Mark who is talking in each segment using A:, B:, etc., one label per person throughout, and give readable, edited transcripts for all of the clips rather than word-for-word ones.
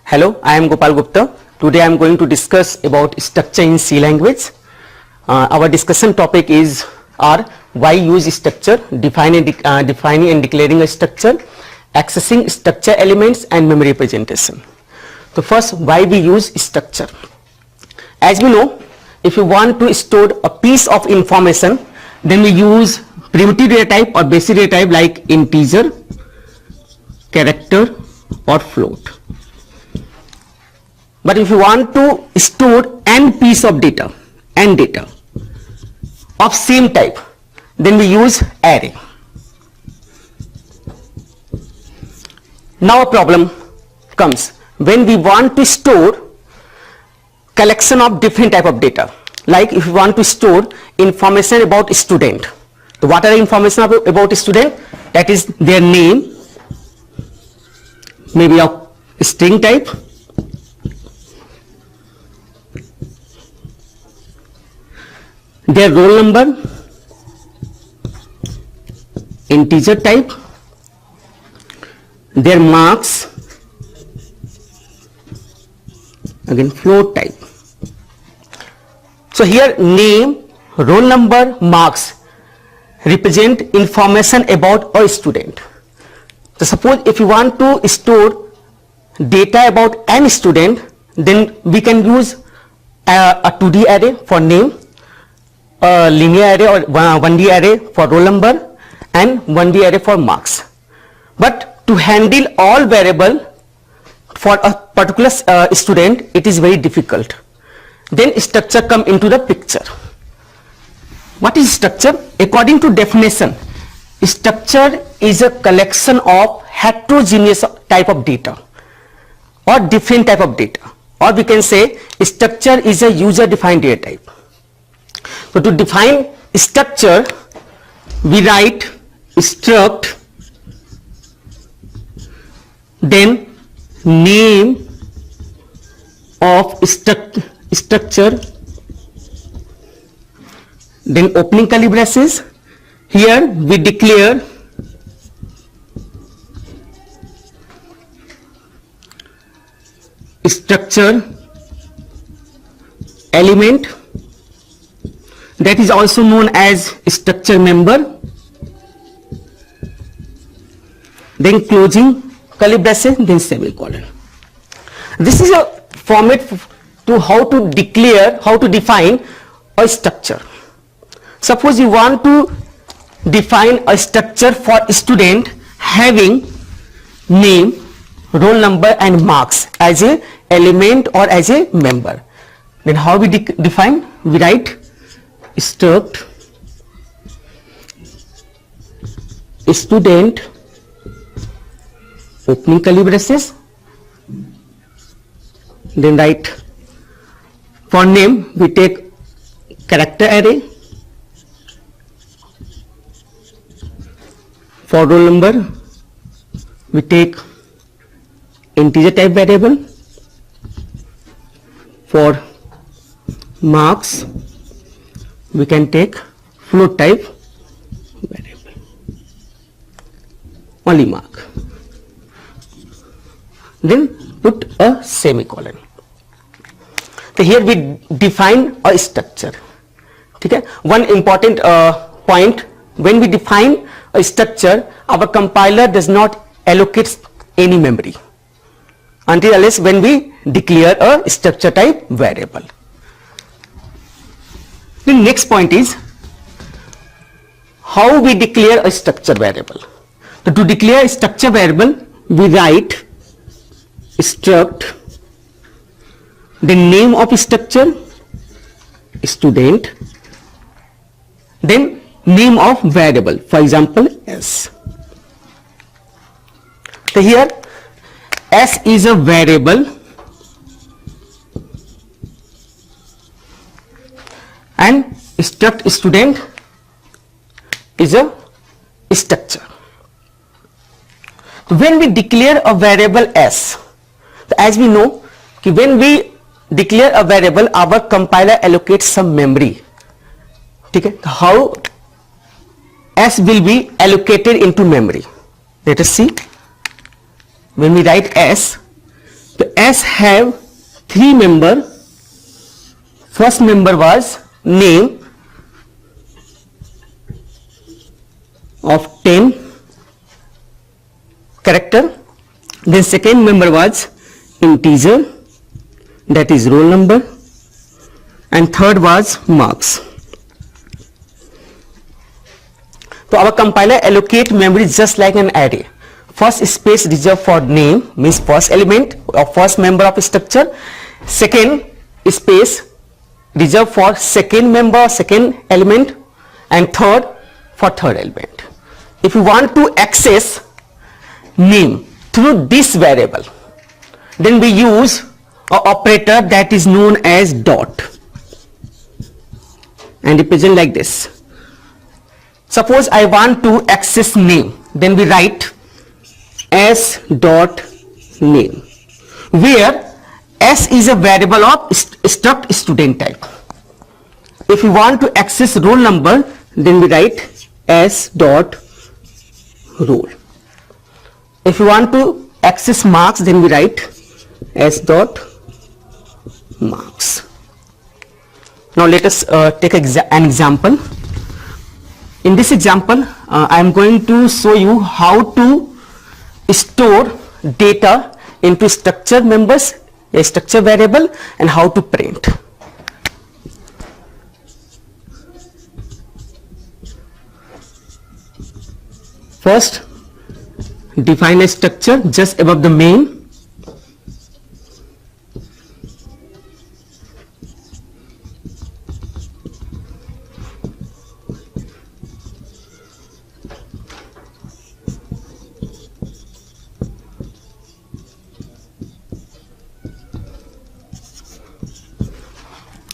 A: Hello, I am Gopal Gupta. Today I am going to discuss about structure in C language. Our discussion topic is why use structure, defining and declaring a structure, accessing structure elements and memory representation. So first, why we use structure. As we know, if you want to store a piece of information, then we use primitive data type or basic data type like integer, character or float. But if you want to store n piece of data of same type, then we use array. Now a problem comes when we want to store collection of different type of data. Like if you want to store information about student. So what are the information about student? That is their name, maybe of string type, their roll number, integer type, their marks, again float type. So here name, roll number, marks represent information about a student. So suppose if you want to store data about any student, then we can use a 2D array for name, a linear array or 1D array for roll number and 1D array for marks. But to handle all variable for a particular student, it is very difficult. Then structure come into the picture. What is structure? According to definition, structure is a collection of heterogeneous type of data or different type of data, or we can say structure is a user defined data type. So to define structure, we write struct, then name of structure, then opening curly braces. Here we declare structure element, that is also known as structure member, then closing curly braces, then semicolon. This is a format to how to declare, how to define a structure. Suppose you want to define a structure for a student having name, roll number and marks as a element or as a member. Then how we define? We write struct student, opening curly braces, then write for name we take character array, for roll number we take integer type variable, for marks we can take float type variable, only mark, then put a semicolon. So here we define a structure. Okay? One important point, when we define a structure, our compiler does not allocate any memory until unless when we declare a structure type variable. The next point is how we declare a structure variable. So to declare a structure variable, we write struct, the name of structure student, then name of variable, for example s. So here s is a variable and struct student is a structure. When we declare a variable s, as we know when we declare a variable, our compiler allocates some memory. Okay? How s will be allocated into memory? Let us see. When we write s, So S have 3 member. First member was name of 10 character. Then second member was integer, that is roll number, and third was marks. So our compiler allocate memory just like an array. First space reserved for name, means first element or first member of structure. Second space reserved for second member, second element, and third for third element. If you want to access name through this variable, then we use an operator that is known as dot and represent like this. Suppose I want to access name, then we write s dot name, where s is a variable of struct student type. If you want to access roll number, then we write s dot roll. If you want to access marks, then we write s dot marks. Now let us take an example. In this example, I am going to show you how to store data into structure members, a structure variable, and how to print. First, define a structure just above the main.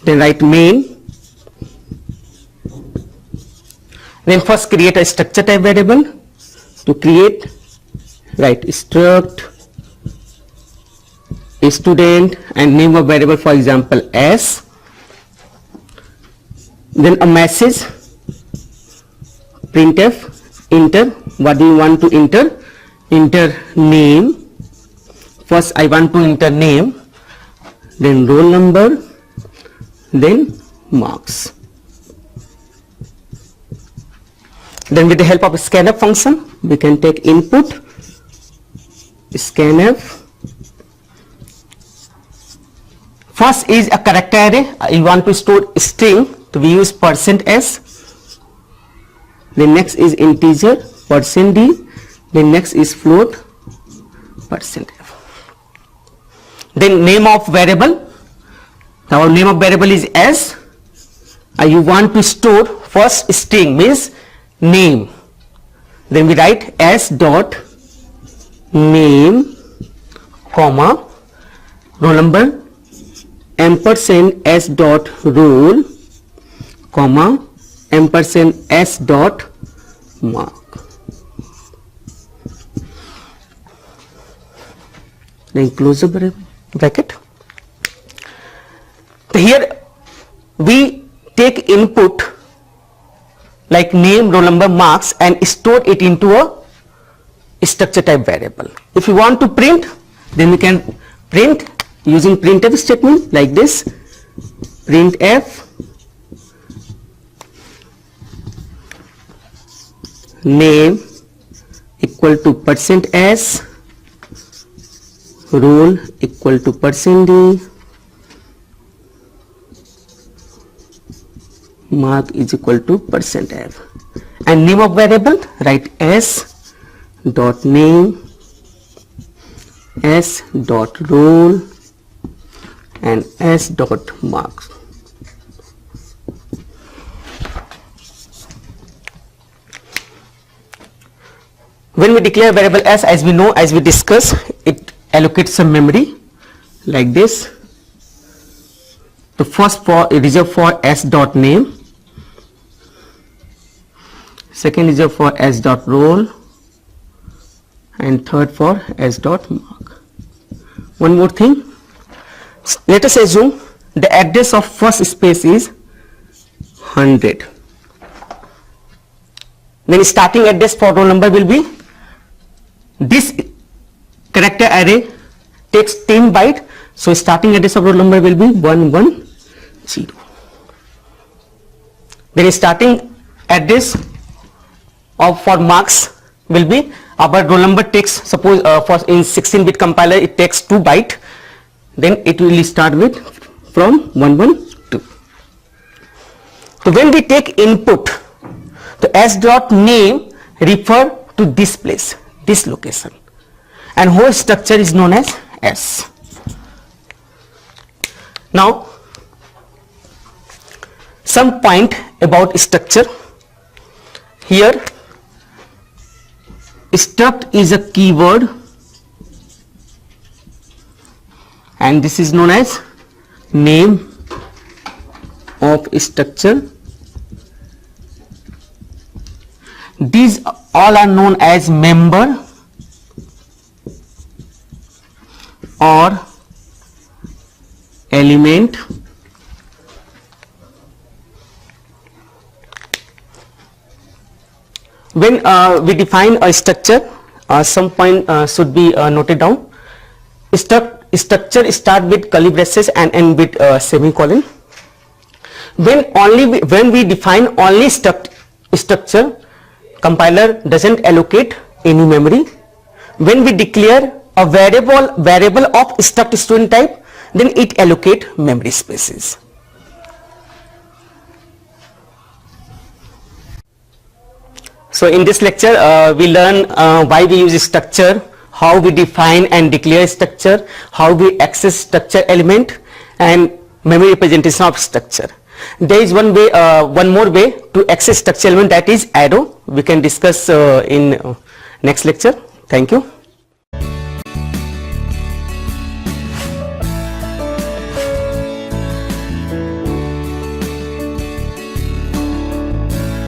A: Then write main. Then first create a structure type variable. To create, write struct student and name of variable, for example s. Then a message printf, enter. What do you want to enter? Enter name. First I want to enter name, then roll number, then marks. Then with the help of scanf function, we can take input scanf. First is a character array. You want to store string, so we use %s. Then next is integer, %d. Then next is float, %f. Then name of variable. Our name of variable is s. You want to store first string, means name. Then we write s dot name, comma, roll number, ampersand s dot roll, comma, ampersand s dot mark. Then close the bracket. So here we take input like name, roll number, marks, and store it into a structure type variable. If you want to print, then we can print using printf statement like this. Printf name equal to %s, roll equal to %d, mark is equal to %f, and name of variable, write s dot name, s dot roll, and s dot marks. When we declare variable s, as we know, as we discuss, it allocates some memory like this. The first for reserve for s dot name, second reserve for s dot roll, and third for s dot mark. One more thing, let us assume the address of first space is 100. Then starting address for roll number will be this character array takes 10 byte. So starting address of roll number will be 110. Then starting address of for marks will be our roll number takes, suppose for in 16-bit compiler it takes 2 byte. Then it will start with from 112. So when we take input, the s dot name refer to this place, this location, and whole structure is known as S. Now some point about structure. Here struct is a keyword and this is known as name of structure. These all are known as member or element. When we define a structure, some point should be noted down. Structure start with curly braces and end with semicolon. When we define only structure, compiler doesn't allocate any memory. When we declare a variable of struct student type, then it allocate memory spaces. So in this lecture we learn why we use structure, how we define and declare structure, how we access structure element, and memory representation of structure. There is one more way to access structure element, that is arrow. We can discuss in next lecture. Thank you.